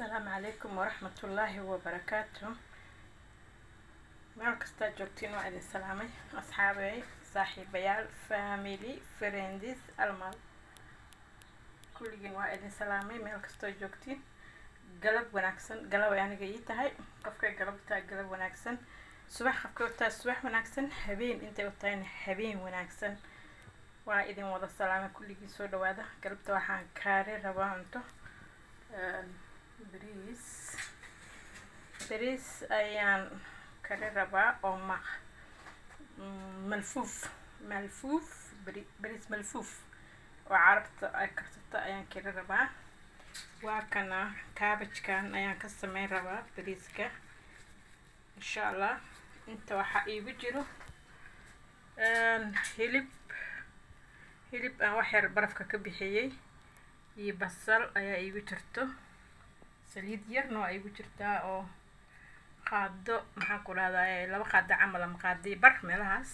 السلام عليكم ورحمة الله وبركاته. meel kasta joogtiin waa idin salaamay asxaabay saaxiibayaal family friends almal kulligiin waa idin salaamay meel kasta joogtiin galab wanaagsan galab aniga ii tahay qofka galabta galab wanaagsan subax qofka taa subax wanaagsan habeen intay u tahay habeen wanaagsan waa idin wada salaamay kulligiin soo dhawaada galabta waxaan kaari rabaa cunto bariis ayaan kari rabaa oo malfuuf bariis malfuuf oo carabta ay karsato ayaan kari rabaa. waa kana kaabajkan ayaan ka sameyn rabaa bariiska insha Allah. inta waxaa iigu jiro hilib aan wax yar barafka ka bixiyey iyo basal ayaa iigu jirto, saliid yarna waa iigu jirtaa oo qaado maxaan ku raadayay laba qaado camal ama qaadii bar meelahaas.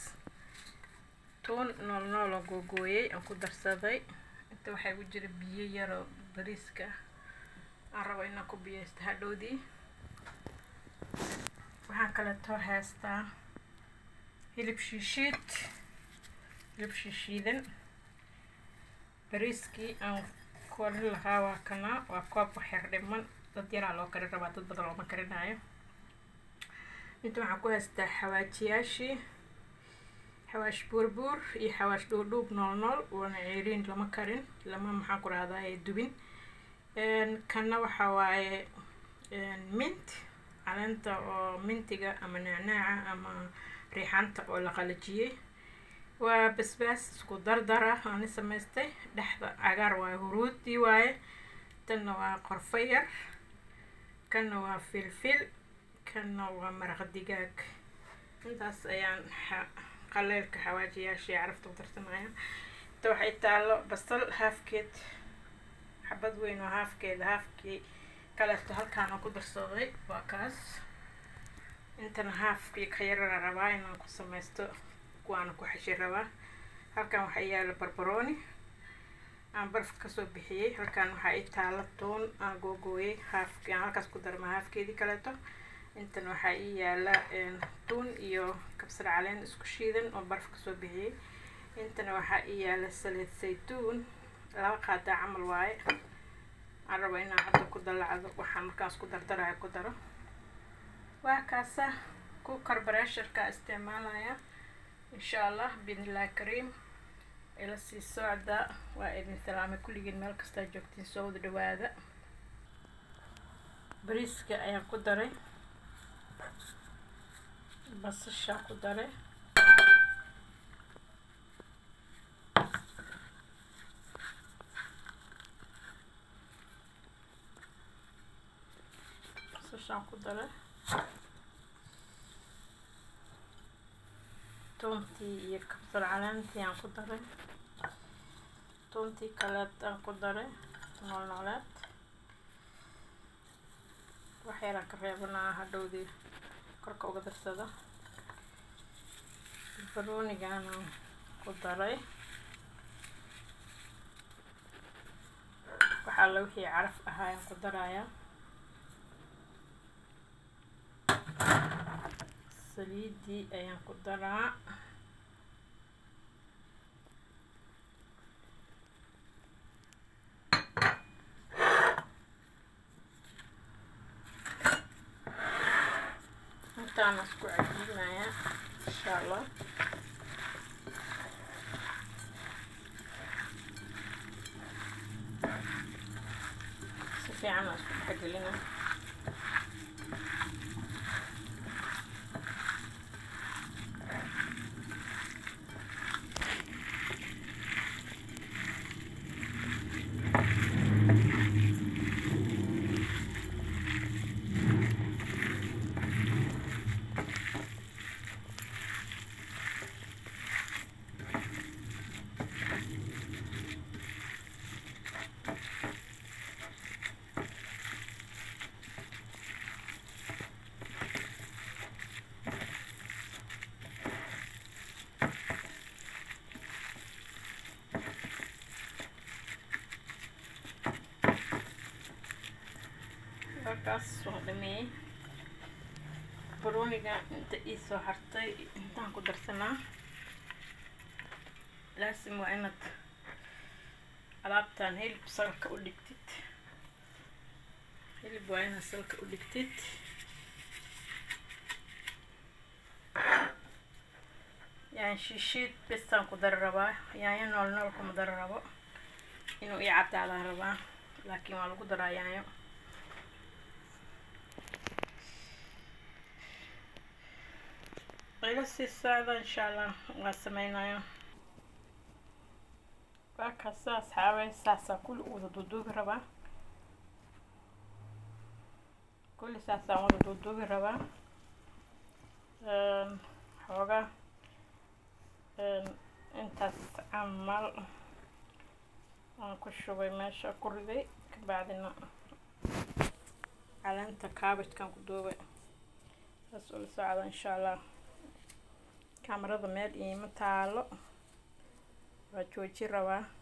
toon nool oo googooyay aan ku darsaday. inta waxaa iigu jira biyo yar oo bariiska aan rabo inaan ku biyeysto hadhowdii. waxaan kale too haystaa hilib shishiidan. bariiskii aan kuwali lahaa waa kana, waa koob wax yar dhiman, dad yaraa loo kari rabaa, dad badan looma karinayo. inta waxaan ku haystaa xawaash buurbuur iyo xawaash dhuudhuub nool waana ceeriin lama karin, lama maxaan ku rahdaa dubin. kana waxa waaye mint, caleenta oo mintiga ama nacnaaca ama riixaanta oo la qalajiyey. waa basbaas isku dardara aan samaystay, dhexda cagaar waaye, huruudii waaye, tanna waa qorfo yar, kana waa filfil, kana waa maraq digaag. intaas ayaan qaleelka xawaajiyaashii carafta u darsanaya. inta waxay taalo basal haafkeed, xabad weyn oo haafkii kaleeto halkaan aan ku darsaday waa kaas. intana haafkii ka yarana rabaa inaan ku samaysto, kuwaana ku xashi rabaa. halkaan waxaa yaala barbarooni aan barafka kasoo bixiyey. halkaan waxaa ii taala toon aan googooyay, haafkii aan halkaas ku darma haafkeedii kaleeto. intan waxaa ii yaala toon iyo kabsar caleen isku shiidan oo baraf kasoo bixiyey. intana waxaa ii yaala saliid saytuun, laba qaada camal waaye. aan rabo inaan hadda ku dalacdo waxaan markaas ku dardarayo ku daro. waa kaasa cooker pressureka isticmaalaya insha Allah biidhnillaahi kariim. ila sii socda. waa idin salaamay kulligiin meel kasta joogtiin, soo wada dhawaada. bariiska ayaan ku daray, basasha ku daray, toontii iyo kabsar caleentii aan ku daray, toontii kaleed aan ku daray noolnooleed. wax yaraan ka reebanaa hadhowdii korka uga darsada. barbaroonigaan aan ku daray, waxaa la wixii caraf ahaa ayaan ku darayaa. saliidii ayaan ku daraa. intaan isku cajiinayaa insha Allah. si fiican aan isku dhexgelina. كاس وهدمي بروني انت ايسو هرتي انتان كو درسنا لازم وانت alaabtaan hilib salka u dhigtid hilib waa inaad salka u dhigtid yaan shiishiid bestaan ku dar rabaa yaanyo nool kuma dar rabo inuu ii cadaadaan rabaa laakiin waa lagu daraa yaanyo ila sii socda insha allah waa samaynayo كاسة أصحابي ساسة كل ودودوق ربا كل ساسة ودودوق ربا حوغا انت عمال كشوبي ماشا كردي بعدين على انت كابت كان كدوبي بس ساعة ان شاء الله كاميرا ميل ايما تالو وجوجي ربا